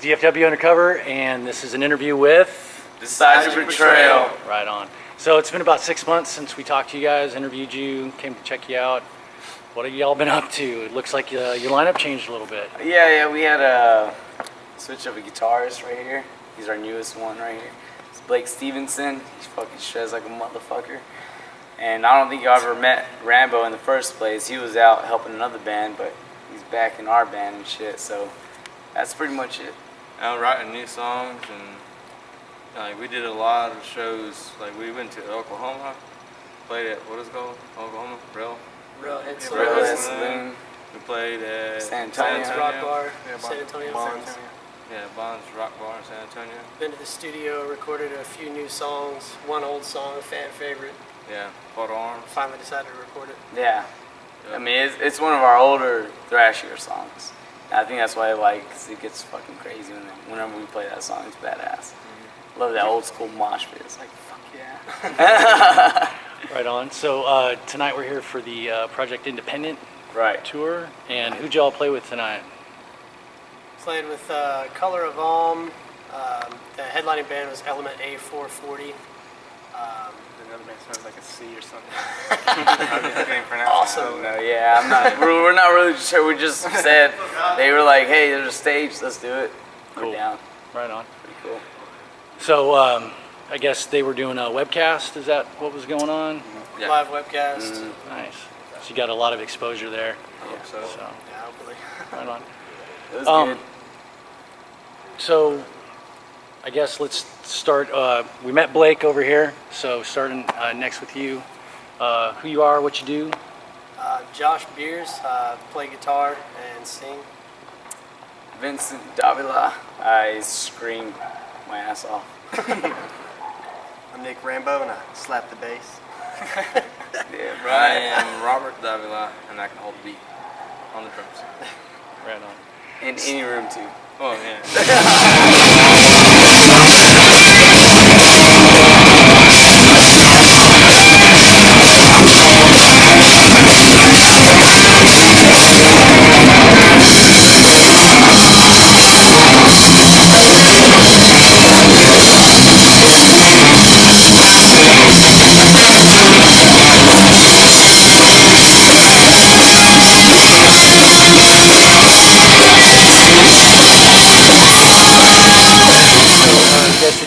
DFW Undercover, and this is an interview with... Your Betrayal. Right on. So it's been about 6 months since we talked to you guys, interviewed you, came to check you out. What have y'all been up to? It looks like your lineup changed a little bit. Yeah, we had a switch of a guitarist right here. He's our newest one right here. It's Blake Stevenson. He fucking shreds like a motherfucker. And I don't think y'all ever met Rambo in the first place. He was out helping another band, but he's back in our band and shit, so that's pretty much it. I'm writing new songs, and we did a lot of shows. Like we went to Oklahoma, played at what is it called? Oklahoma? Railhead Saloon. We played at San Antonio. Rock Bar, San Antonio. Yeah, Bond's Rock Bar in San Antonio. Been to the studio, recorded a few new songs, one old song, a fan favorite. Yeah, Photo Arms. Finally decided to record it. Yeah. I mean, it's one of our older, thrashier songs. And I think that's why I like, because it gets fucking crazy whenever we play that song. It's badass. Love that old school mosh pit. It's like, fuck yeah. Right on. So tonight we're here for the Project Independent tour. And who'd y'all play with tonight? Played with Color of Alm. The headlining band was Element A440. Another band sounds like a C or something. Awesome. No, yeah, I'm not. We're not really sure. We just said they were like, "Hey, there's a stage. Let's do it." Cool. We're down. Right on. Pretty cool. So I guess they were doing a webcast. Is that what was going on? Yeah. Live webcast. Nice. So you got a lot of exposure there. I hope so. Yeah, hopefully. Right on. It was good. So I guess let's start. We met Blake over here, so starting next with you. Who you are, what you do. Josh Beers, play guitar and sing. Vincent Davila. I scream my ass off. I'm Nick Rambo, and I slap the bass. Yeah, I right. am Robert Davila, and I can hold the beat on the drums. Right on. In any room too. Oh yeah.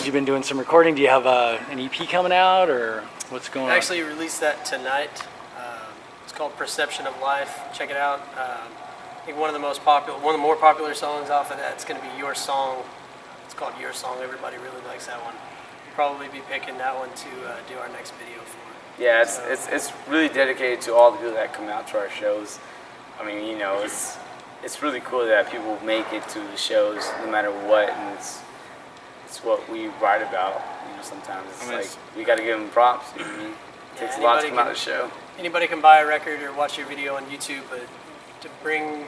You've been doing some recording. Do you have an EP coming out, or what's going on? Actually released that tonight. It's called Perception of Life. Check it out. I think one of the more popular songs off of that's going to be Your Song. It's called Your Song. Everybody really likes that one. We'll probably be picking that one to do our next video for. Yeah, it's really dedicated to all the people that come out to our shows. I mean, you know, it's really cool that people make it to the shows no matter what, and it's what we write about. You know, sometimes it's like we got to give them props. You know what I mean? It takes a lot to come out of the show. Anybody can buy a record or watch your video on YouTube, but to bring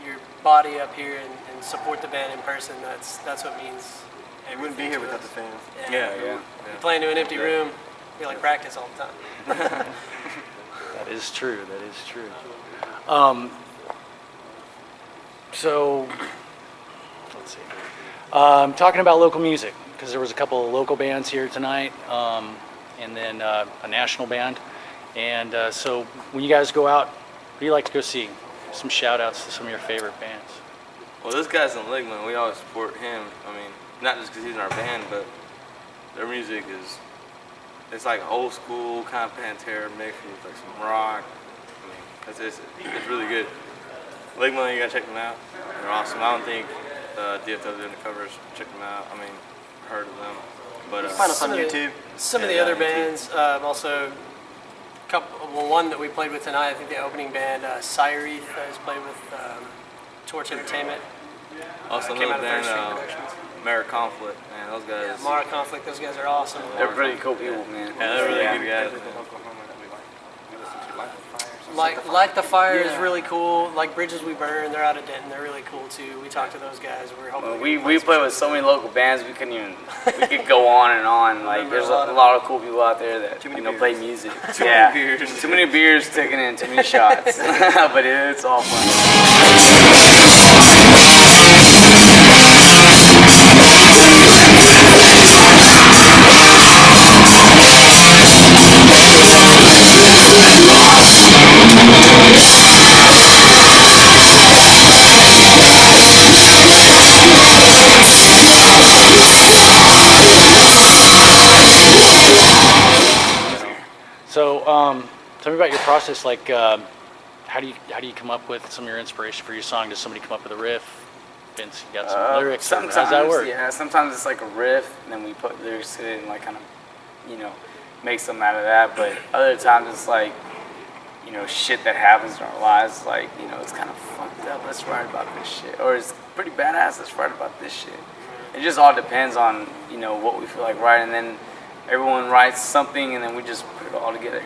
your body up here and support the band in person, that's what means. We wouldn't be here without the fans. Yeah. You're playing to an empty room. We like practice all the time. That is true. That is true. So let's see. Talking about local music, because there was a couple of local bands here tonight, and then a national band. And so when you guys go out, who do you like to go see? Some shout outs to some of your favorite bands. Well, this guy's in Ligman. We always support him. I mean, not just because he's in our band, but their music it's like old school kind of Pantera mixed with like some rock. I mean, it's really good. Ligman, you gotta check them out. They're awesome. I don't think DFW Undercovers check them out. I mean, heard of them. But Find us on YouTube. Some of the other bands, also one that we played with tonight, I think the opening band, Cyrith, has played with Torch Entertainment. Also came another out of band, First Street Productions. Mara Conflict, man, those guys. Yeah, Mara Conflict, those guys are awesome. They're pretty cool people, man. Yeah, they're really good guys. Light the Fire is really cool. Like Bridges We Burn, they're out of Denton. They're really cool too. We talked to those guys. We're hoping We play with so many local bands. We could go on and on. Like there's a lot of cool people out there that play music. Too many beers. Too many beers taken in. Too many shots. But it's all fun. me about your process. Like, how do you come up with some of your inspiration for your song? Does somebody come up with a riff? Vince, you got some lyrics? Or Sometimes, how does that work? yeah. Sometimes it's like a riff, and then we put lyrics to it and like kind of, make something out of that. But other times it's like, shit that happens in our lives. Like, it's kind of fucked up. Let's write about this shit. Or it's pretty badass. Let's write about this shit. It just all depends on, what we feel like writing. And then everyone writes something, and then we just put it all together.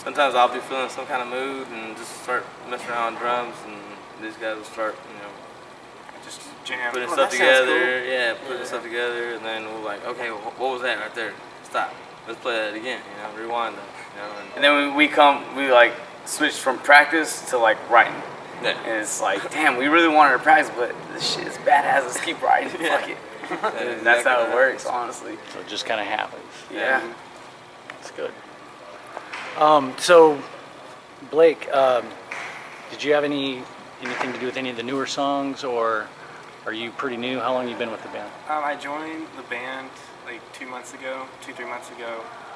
Sometimes I'll be feeling some kind of mood and just start messing around on drums, and these guys will start, Just jam. putting Oh, stuff that sounds together. Yeah, putting stuff together, and then we're like, okay, what was that right there? Stop. Let's play that again. Rewind that. And then we like switch from practice to like writing. Yeah. And it's like, damn, we really wanted to practice, but this shit is badass. Let's keep writing. Fuck it. And that's how it works, honestly. So it just kind of happens. Yeah. That's good. So, Blake, did you have anything to do with any of the newer songs, or are you pretty new? How long have you been with the band? I joined the band like 3 months ago.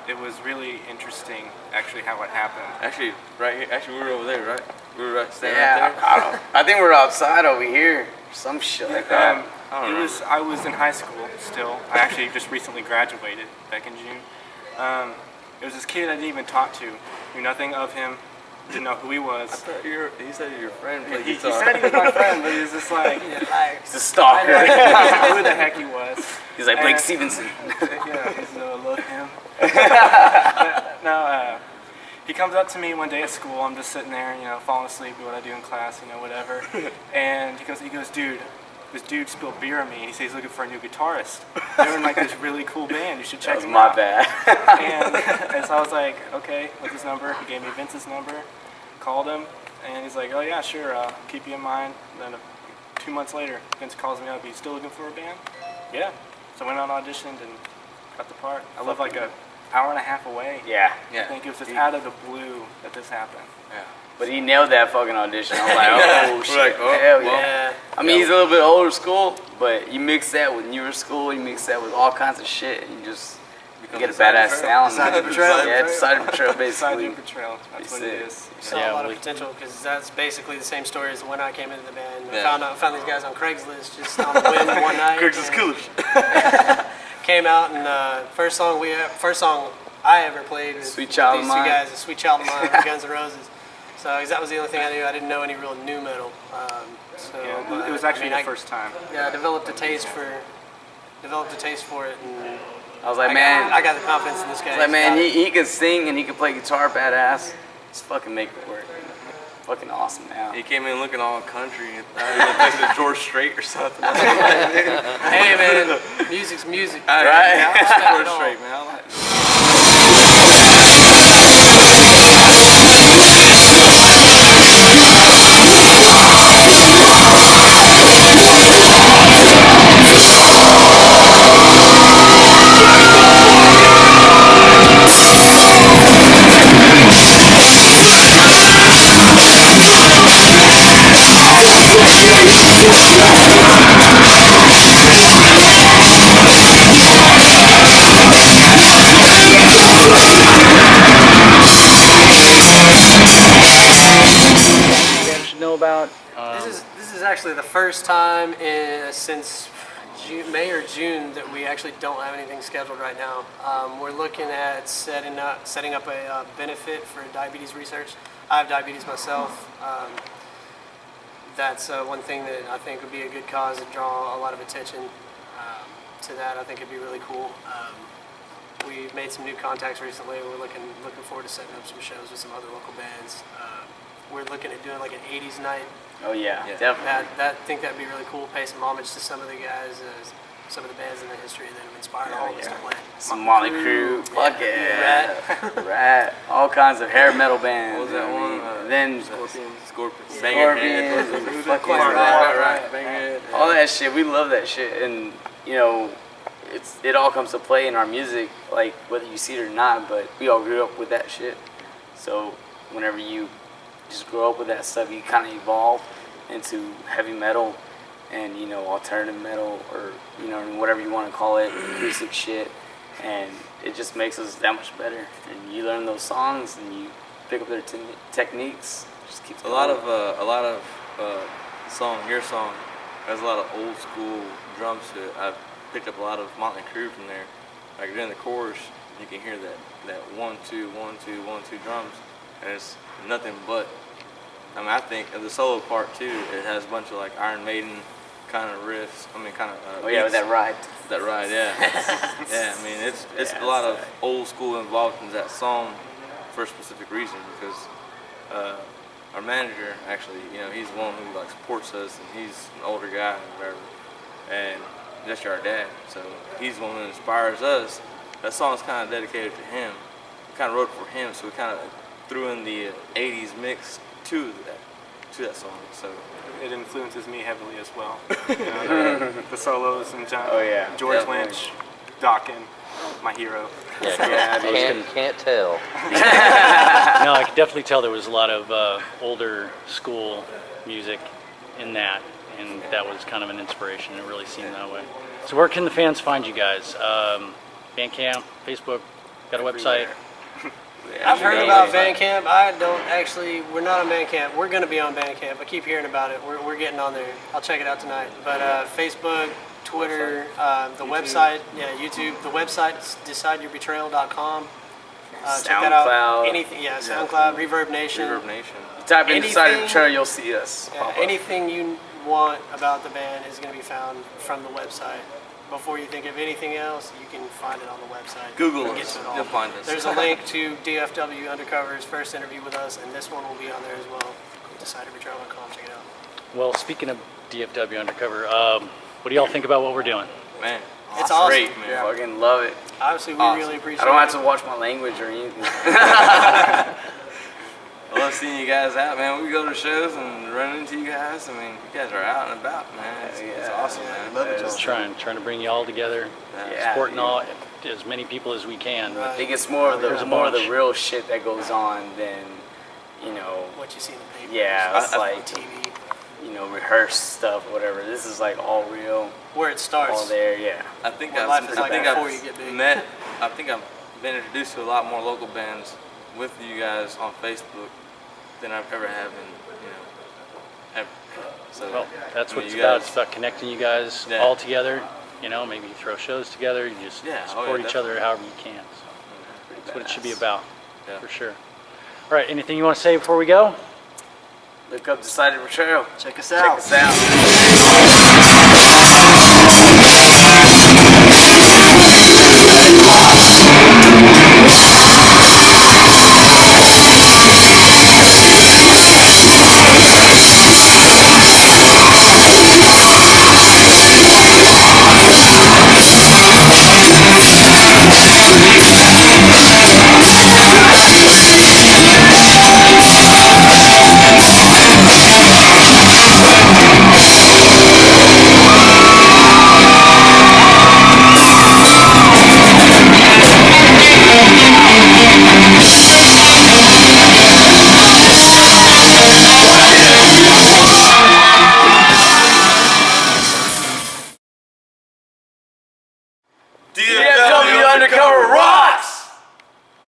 It was really interesting, actually, how it happened. Actually, right here. Actually, we were over there, right? We were standing Yeah, right there. I think we're outside over here. Some shit like that. I was in high school still. I actually just recently graduated back in June. It was this kid I didn't even talk to. Knew nothing of him. Didn't know who he was. I thought he said your friend played He guitar. said he was my friend, but he was just like, He's a stalker. I didn't know who the heck he was. He's like Blake And- Stevenson. Yeah, I love him. No, he comes up to me one day at school. I'm just sitting there, falling asleep, do what I do in class, whatever. And he goes, dude, this dude spilled beer on me. And he says he's looking for a new guitarist. They're in like this really cool band. You should check That was them my out. bad. And so I was like, okay, what's his number? He gave me Vince's number. Called him, and he's like, oh yeah, sure, I'll keep you in mind. And then 2 months later, Vince calls me up. Are you still looking for a band? Yeah. So I went on auditioned and got the part. I live like an hour and a half away. Yeah. I think it was just out of the blue that this happened. Yeah. But he nailed that fucking audition. I'm like, oh We're shit. like, oh, Hell well. yeah. I mean, he's a little bit older school, but you mix that with newer school, you mix that with all kinds of shit, and you just get a badass sound. Decided Betrayal. Yeah, Decided Betrayal, Decided basically. Betrayal. That's what That's it it. is. Saw Yeah, a lot of we- potential because that's basically the same story as when I came into the band. Yeah. I found these guys on Craigslist just on the whim one night. Craigslist and Coolers. Came out and first song I ever played was Sweet Child these of Mine. two guys, "Sweet Child of Mine" by Guns N' Roses. So 'cause that was the only thing I knew. I didn't know any real new metal. Yeah, it was actually the first time. Yeah, I developed a taste for it, and I was like, man, I got the confidence in this guy. I was like, He's man, got it. he can sing and he can play guitar badass. Let's fucking make it work. Fucking awesome now. He came in looking all country. I think George Strait or something. Hey man, music's music. Right? George Strait, man. I like it. You guys should know about. This is actually the first time since May or June that we actually don't have anything scheduled right now. We're looking at setting up a benefit for diabetes research. I have diabetes myself. That's one thing that I think would be a good cause to draw a lot of attention to that. I think it'd be really cool. We've made some new contacts recently. We're looking forward to setting up some shows with some other local bands. We're looking at doing like an 80s night. Oh yeah, Yeah. definitely. I think that'd be really cool. Pay some homage to some of the guys, some of the bands in the history that have inspired all of us to play. Some Molly Crew, fuck yeah. Rat. Rat, all kinds of hair metal bands. What was that you know what I one? mean? Then Scorpions. Scorpions, fucking Right. Banger. all that shit. We love that shit, and it all comes to play in our music, like whether you see it or not. But we all grew up with that shit, so whenever you just grow up with that stuff, you kind of evolve into heavy metal and alternative metal, or whatever you want to call it, acoustic shit, and it just makes us that much better. And you learn those songs and you pick up their techniques. Just keep a lot of your song has a lot of old school drums to it. I've picked up a lot of Motley Crue from there. Like during the chorus, you can hear that 1 2 1 2 1 2 drums, and it's nothing but. I mean, I think of the solo part too. It has a bunch of like Iron Maiden kind of riffs. I mean, kind of. Oh yeah, with that ride. That ride, yeah. Yeah, I mean, it's a lot of old school involved in that song for a specific reason, because our manager, actually, you know, he's one who like supports us, and he's an older guy and whatever, and just our dad, so he's one that inspires us. That song's kind of dedicated to him. We kind of wrote it for him, so we kind of threw in the 80s mix to that song, so. It influences me heavily as well. You know, the solos and George Definitely. Lynch, Dokken, my hero. Can't tell. No, I could definitely tell there was a lot of older school music in that, and that was kind of an inspiration. It really seemed that way. So where can the fans find you guys? Bandcamp, Facebook, got a website? I've heard about Bandcamp. We're not on Bandcamp. We're going to be on Bandcamp. I keep hearing about it. We're getting on there. I'll check it out tonight. But Facebook, Twitter, the website, YouTube. The website's decideyourbetrayal.com. Check that out. SoundCloud. Anything, SoundCloud, Reverb Nation. Reverb Nation. Type in Anything- Decided Betrayal, you'll see us. Yeah, pop up. anything you want about the band is going to be found from the website. Before you think of anything else, you can find it on the website. Google Get us. to it all. You'll find us. There's a link to DFW Undercover's first interview with us, and this one will be on there as well. DecideToBetrayal.com. Check it out. Well, speaking of DFW Undercover, what do y'all think about what we're doing? Man, It's awesome. great, man. Fucking love it. Obviously, we Awesome. really appreciate I don't have it. to watch my language or anything. I love seeing you guys out, man. We go to shows and run into you guys. I mean, you guys are out and about, man. It's awesome, man. love it. Just trying to bring you all together, Yeah. supporting as many people as we can. I think it's more of There's the a more of the bunch. real shit that goes on than, you know, What you see in the paper. yeah, it's like, TV. you know, rehearsed stuff, whatever. This is like all real, Where it starts. all there, yeah. I think What I've, life is I like think before I've you get big. I think I've been introduced to a lot more local bands with you guys on Facebook than I've ever have ever. So, Well, that's I what mean, it's you about. guys- It's about connecting you guys Yeah. all together. You know, maybe you throw shows together. You just Yeah, support each other definitely. however you can. So that's what it should be badass. about, Yeah. for sure. All right, anything you want to say before we go? Look up Decided Betrayal. Check us Check out. us out. DFW Undercover Rock!